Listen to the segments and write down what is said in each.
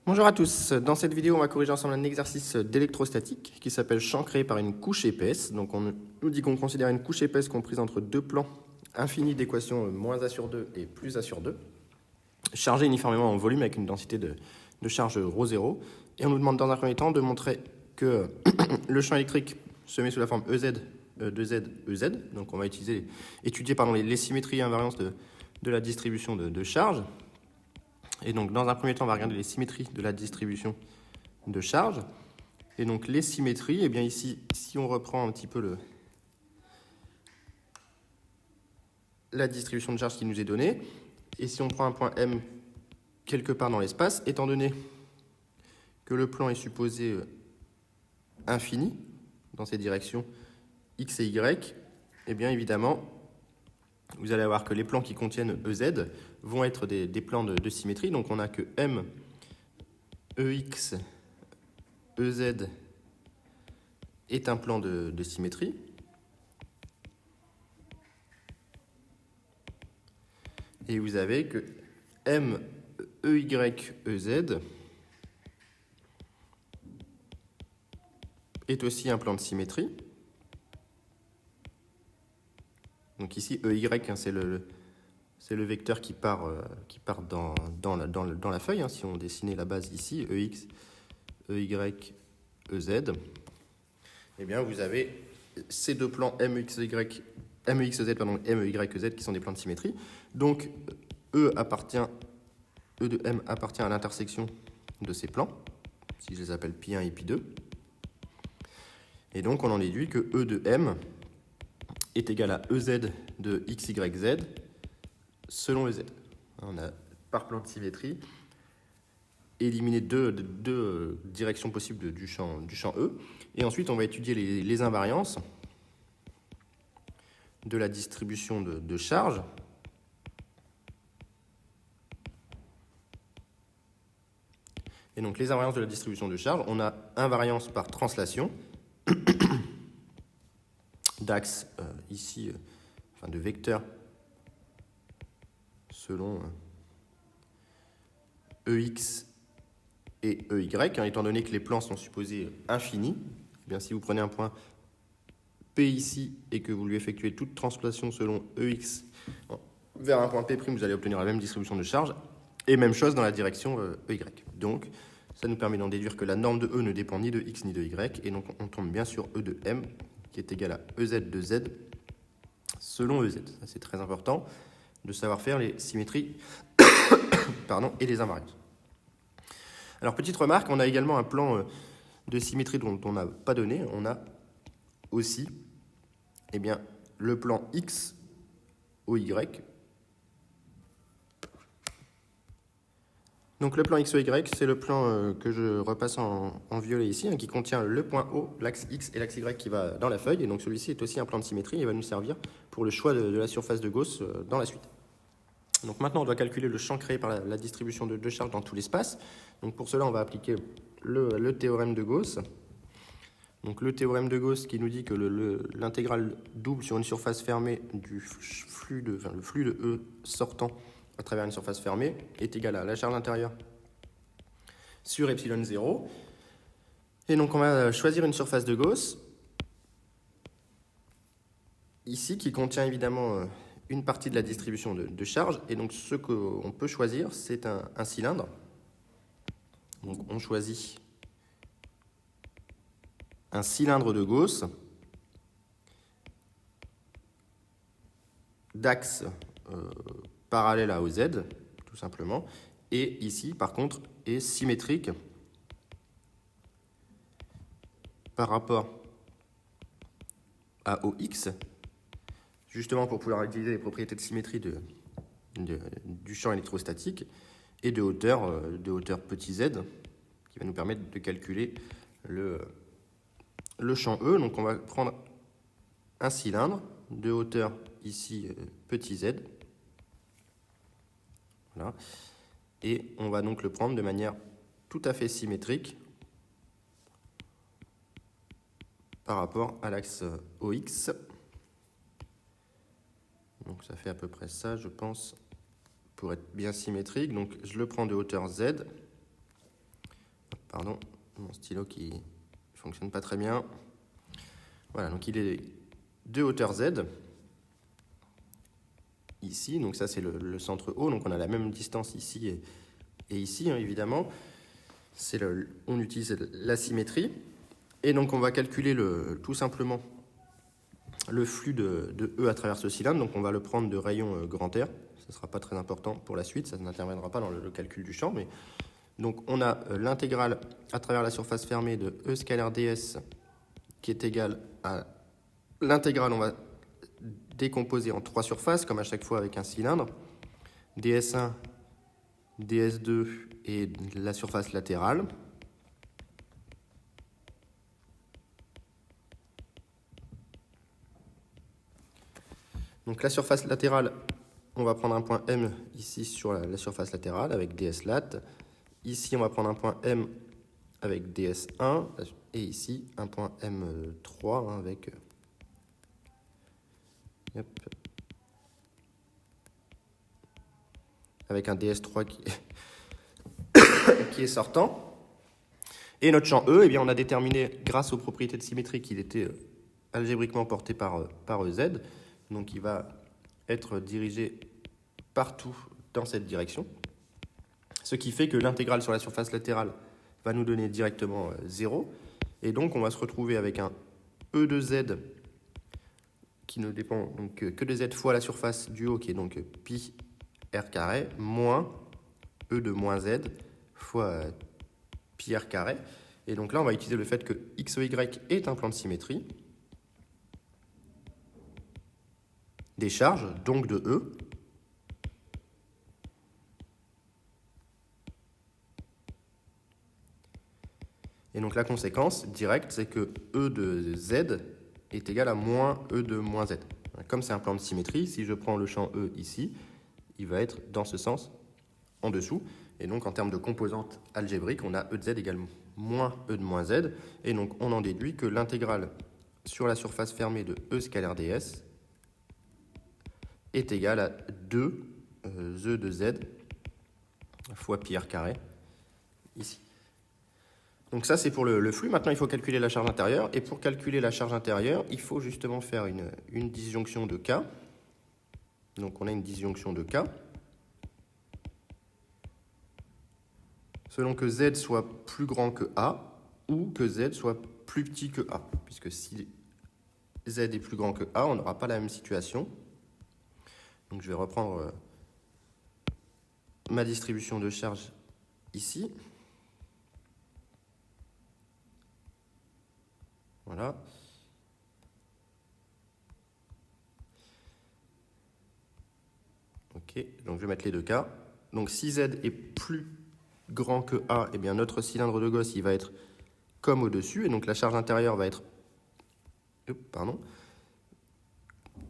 Bonjour à tous, dans cette vidéo on va corriger ensemble un exercice d'électrostatique qui s'appelle champ créé par une couche épaisse. Donc on nous dit qu'on considère une couche épaisse comprise entre deux plans infinis d'équations moins A sur 2 et plus A sur 2, chargée uniformément en volume avec une densité de charge ρ0. Et on nous demande dans un premier temps de montrer que le champ électrique se met sous la forme EZ, 2Z, EZ. Donc on va étudier les symétries et invariances de la distribution de charge. Et donc, dans un premier temps, on va regarder les symétries de la distribution de charge. Et donc, les symétries, eh bien ici, si on reprend un petit peu la distribution de charge qui nous est donnée, et si on prend un point M quelque part dans l'espace, étant donné que le plan est supposé infini dans ces directions X et Y, eh bien évidemment, vous allez voir que les plans qui contiennent EZ vont être des plans de symétrie. Donc on n'a que M, EX, EZ est un plan de symétrie. Et vous avez que M, EY, EZ est aussi un plan de symétrie. Donc ici, EY, c'est le vecteur qui part dans la feuille. Si on dessinait la base ici, EX, EY, EZ, eh bien vous avez ces deux plans MEXZ et MEYZ qui sont des plans de symétrie. Donc E de M appartient à l'intersection de ces plans, si je les appelle pi1 et pi2. Et donc on en déduit que E de M est égal à EZ de XYZ selon EZ. On a, par plan de symétrie, éliminé deux directions possibles du champ E. Et ensuite, on va étudier les invariances de la distribution de charge. Et donc, les invariances de la distribution de charge, on a invariance par translation d'axe ici, de vecteurs selon EX et EY, étant donné que les plans sont supposés infinis. Eh bien, si vous prenez un point P ici et que vous lui effectuez toute translation selon EX vers un point P', vous allez obtenir la même distribution de charge, et même chose dans la direction EY. Donc, ça nous permet d'en déduire que la norme de E ne dépend ni de X ni de Y, et donc on tombe bien sur E de M, qui est égal à EZ de Z selon EZ. C'est très important de savoir faire les symétries et les invariances. Alors, petite remarque, on a également un plan de symétrie dont on n'a pas donné. On a aussi le plan X au Y. Donc le plan X, Y, c'est le plan que je repasse en violet ici, qui contient le point O, l'axe X et l'axe Y qui va dans la feuille. Et donc celui-ci est aussi un plan de symétrie et va nous servir pour le choix de la surface de Gauss dans la suite. Donc maintenant, on doit calculer le champ créé par la distribution de charges dans tout l'espace. Donc pour cela, on va appliquer le théorème de Gauss. Donc le théorème de Gauss qui nous dit que l'intégrale double sur une surface fermée du flux de E sortant à travers une surface fermée est égal à la charge intérieure sur epsilon 0. Et donc on va choisir une surface de Gauss, ici, qui contient évidemment une partie de la distribution de charge. Et donc ce qu'on peut choisir, c'est un cylindre. Donc on choisit un cylindre de Gauss d'axe parallèle à OZ, tout simplement, et ici, par contre, est symétrique par rapport à OX, justement pour pouvoir utiliser les propriétés de symétrie du champ électrostatique, et de hauteur petit z, qui va nous permettre de calculer le champ E. Donc on va prendre un cylindre de hauteur ici petit z. Voilà. Et on va donc le prendre de manière tout à fait symétrique par rapport à l'axe OX. Donc ça fait à peu près ça, je pense, pour être bien symétrique. Donc je le prends de hauteur Z. pardon, mon stylo qui ne fonctionne pas très bien. Voilà, donc il est de hauteur Z, ici, donc ça c'est le centre O, donc on a la même distance ici et ici, hein, évidemment. On utilise la symétrie, et donc on va calculer tout simplement le flux de E à travers ce cylindre, donc on va le prendre de rayon grand R, ça ne sera pas très important pour la suite, ça n'interviendra pas dans le calcul du champ, mais donc on a l'intégrale à travers la surface fermée de E scalaire ds qui est égale à l'intégrale, on va décomposer en 3 surfaces, comme à chaque fois avec un cylindre, ds1, ds2 et la surface latérale. Donc la surface latérale, on va prendre un point M ici sur la surface latérale avec ds lat. Ici, on va prendre un point M avec ds1 et ici un point M3 hein, avec un ds3 qui est sortant. Et notre champ E, eh bien, on a déterminé, grâce aux propriétés de symétrie, qu'il était algébriquement porté par EZ. Donc il va être dirigé partout dans cette direction. Ce qui fait que l'intégrale sur la surface latérale va nous donner directement 0. Et donc on va se retrouver avec un E de Z qui ne dépend donc que de Z fois la surface du haut, qui est donc pi r carré, moins E de moins Z fois pi r carré. Et donc là, on va utiliser le fait que x, y est un plan de symétrie des charges, donc de E. Et donc la conséquence directe, c'est que E de Z est égal à moins E de moins Z. Comme c'est un plan de symétrie, si je prends le champ E ici, il va être dans ce sens en dessous. Et donc en termes de composante algébrique, on a E de Z égale moins E de moins Z. Et donc on en déduit que l'intégrale sur la surface fermée de E scalaire ds est égale à 2 E de Z fois pi r carré ici. Donc ça, c'est pour le flux. Maintenant, il faut calculer la charge intérieure. Et pour calculer la charge intérieure, il faut justement faire une disjonction de K. Donc on a une disjonction de K. Selon que Z soit plus grand que A ou que Z soit plus petit que A. Puisque si Z est plus grand que A, on n'aura pas la même situation. Donc je vais reprendre ma distribution de charge ici. Voilà. Ok, donc je vais mettre les deux cas. Donc si Z est plus grand que A, eh bien notre cylindre de Gauss il va être comme au-dessus, et donc la charge intérieure va être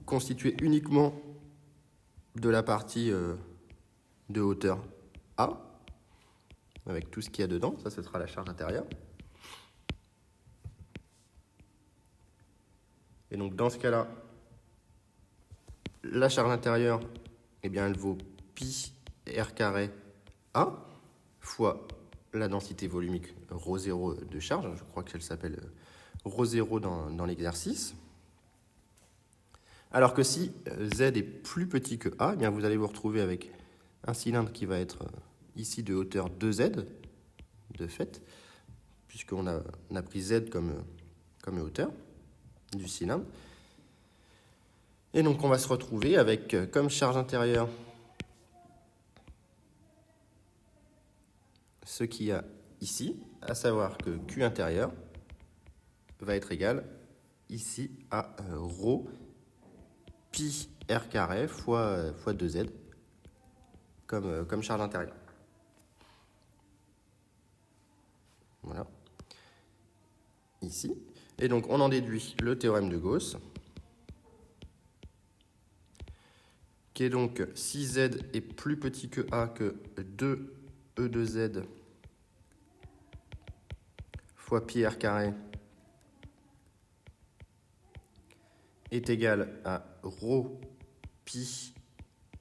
constituée uniquement de la partie de hauteur A, avec tout ce qu'il y a dedans. Ça, ce sera la charge intérieure. Et donc dans ce cas-là, la charge intérieure, eh bien, elle vaut pi r carré A fois la densité volumique ρ0 de charge. Je crois qu'elle s'appelle ρ0 dans l'exercice. Alors que si Z est plus petit que A, eh bien, vous allez vous retrouver avec un cylindre qui va être ici de hauteur 2Z, de fait, puisqu'on a pris Z comme hauteur du cylindre. Et donc on va se retrouver avec comme charge intérieure ce qu'il y a ici, à savoir que Q intérieur va être égal ici à ρ pi r carré fois 2Z comme charge intérieure. Voilà. Ici. Et donc on en déduit le théorème de Gauss, qui est donc si Z est plus petit que A, que 2E de Z fois pi r carré est égal à ρ pi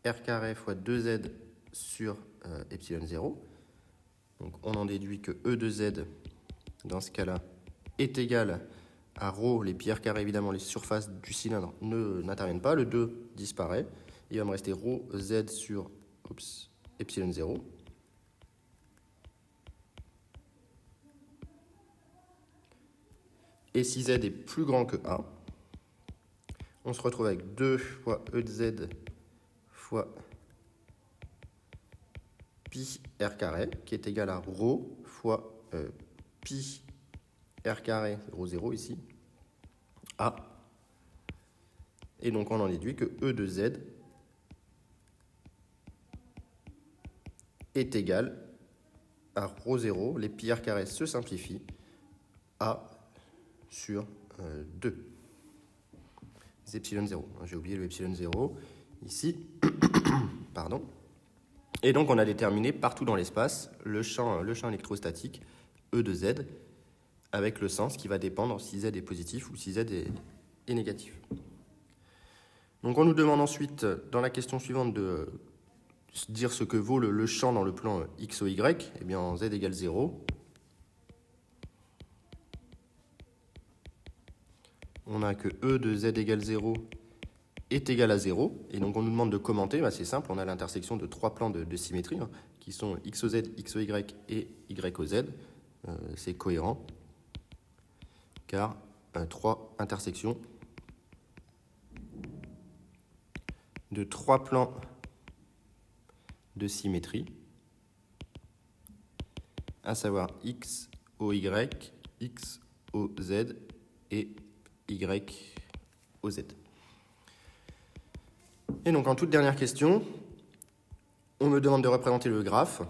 r carré fois 2Z sur epsilon 0. Donc on en déduit que E de Z, dans ce cas-là, est égal à ρ, les pi r carré, évidemment, les surfaces du cylindre n'interviennent pas, le 2 disparaît, il va me rester ρ Z sur epsilon 0. Et si Z est plus grand que A, on se retrouve avec 2 fois E de Z fois pi r carré, qui est égal à ρ fois pi r carré, ρ 0 ici, A. Et donc on en déduit que E de Z est égal à ρ 0, les pi r carré se simplifient, A sur 2. Epsilon 0. J'ai oublié le epsilon 0 ici. Pardon. Et donc on a déterminé partout dans l'espace le champ électrostatique E de Z avec le sens qui va dépendre si Z est positif ou si Z est négatif. Donc on nous demande ensuite dans la question suivante de dire ce que vaut le champ dans le plan X ou Y. Eh bien en Z égale 0. On a que E de Z égale 0 est égal à 0. Et donc on nous demande de commenter. Bah, c'est simple, on a l'intersection de 3 plans de symétrie, qui sont X au Z, X au Y et Y au Z. C'est cohérent, car 3 intersections de 3 plans de symétrie, à savoir X au Y, X au Z et Y au Z. Et donc en toute dernière question, on me demande de représenter le graphe.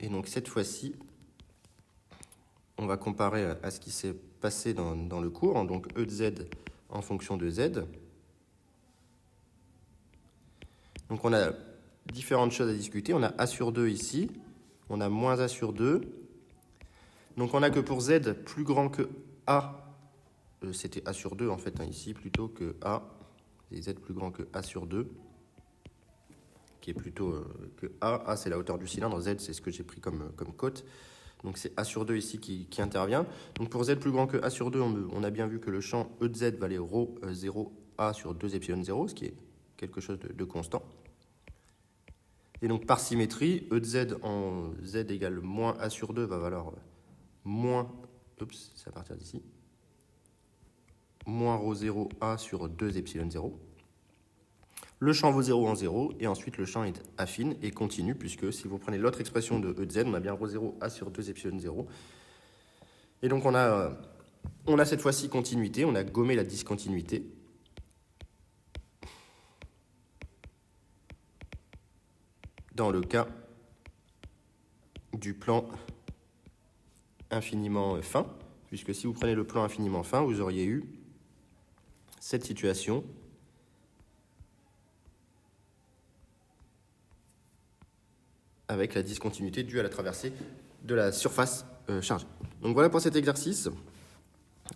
Et donc cette fois-ci, on va comparer à ce qui s'est passé dans le cours. Donc E de Z en fonction de Z. Donc on a différentes choses à discuter. On a A sur 2 ici. On a moins A sur 2. Donc on a que pour Z plus grand que A, c'était A sur 2 en fait, ici, plutôt que A. Et Z plus grand que A sur 2, qui est plutôt que A. A, c'est la hauteur du cylindre. Z, c'est ce que j'ai pris comme côte. Donc c'est A sur 2 ici qui intervient. Donc pour Z plus grand que A sur 2, on a bien vu que le champ E de Z valait ρ 0 A sur 2 epsilon 0, ce qui est quelque chose de constant. Et donc par symétrie, E de Z en Z égale moins A sur 2 va valoir moins, c'est à partir d'ici, moins ρ 0 A sur 2 epsilon 0. Le champ vaut 0 en 0, et ensuite le champ est affine et continue, puisque si vous prenez l'autre expression de E de Z, on a bien ρ 0 A sur 2 epsilon 0. Et donc on a cette fois-ci continuité, on a gommé la discontinuité. Dans le cas du plan infiniment fin, puisque si vous prenez le plan infiniment fin, vous auriez eu cette situation avec la discontinuité due à la traversée de la surface chargée. Donc voilà pour cet exercice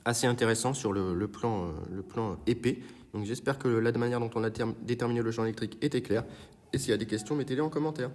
assez intéressant sur le plan épais. Donc j'espère que la manière dont on a déterminé le champ électrique était claire. Et s'il y a des questions, mettez-les en commentaire.